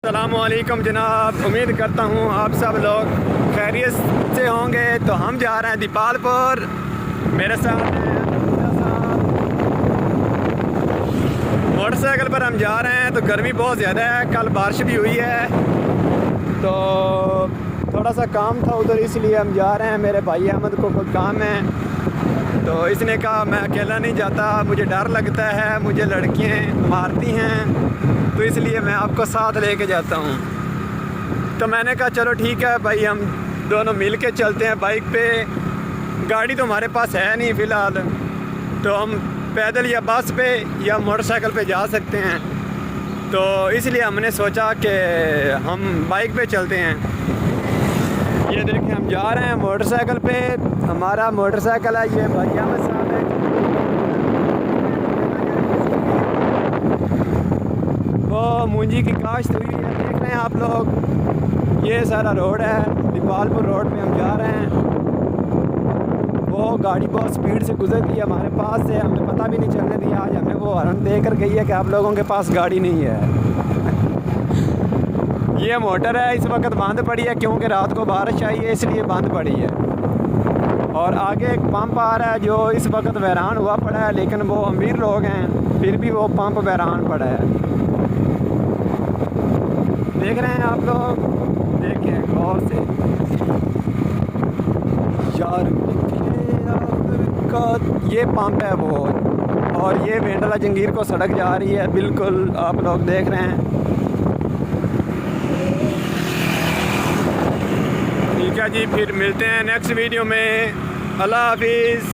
अस्सलामुअलैकुम जनाब, उम्मीद करता हूँ आप सब लोग खैरियत से होंगे। तो हम जा रहे हैं दीपालपुर। मेरे साथ मोटरसाइकिल पर हम जा रहे हैं। तो गर्मी बहुत ज़्यादा है, कल बारिश भी हुई है तो थोड़ा सा काम था उधर, इसलिए हम जा रहे हैं। मेरे भाई अहमद को कोई काम है तो इसने कहा मैं अकेला नहीं जाता, मुझे डर लगता है, मुझे लड़कियाँ मारती हैं, तो इसलिए मैं आपको साथ लेके जाता हूँ। तो मैंने कहा चलो ठीक है भाई, हम दोनों मिल के चलते हैं बाइक पे। गाड़ी तो हमारे पास है नहीं फ़िलहाल, तो हम पैदल या बस पे या मोटरसाइकिल पे जा सकते हैं। तो इसलिए हमने सोचा कि हम बाइक पे चलते हैं। ये देखें हम जा रहे हैं मोटरसाइकिल पे, हमारा मोटरसाइकिल है, ये भाई अहमद साहब है। वो मूंजी की काश्त हुई है, देख रहे हैं आप लोग। ये सारा रोड है, दीपालपुर रोड पे हम जा रहे हैं। वो गाड़ी बहुत स्पीड से गुजर गई हमारे पास से, हमें पता भी नहीं चलने दिया। आज हमें वो हॉर्न दे कर गई है कि आप लोगों के पास गाड़ी नहीं है। ये मोटर है इस वक्त बंद पड़ी है क्योंकि रात को बारिश आई है, इसलिए बंद पड़ी है। और आगे एक पंप आ रहा है जो इस वक्त वैरान हुआ पड़ा है, लेकिन वो अमीर लोग हैं फिर भी वो पंप वैरान पड़ा है। देख रहे हैं आप लोग, देखें गौर से यार का ये पंप है वो। और ये वेंडला जंगीर को सड़क जा रही है, बिल्कुल आप लोग देख रहे हैं। ठीक है जी, फिर मिलते हैं नेक्स्ट वीडियो में। अल्लाह हाफिज़।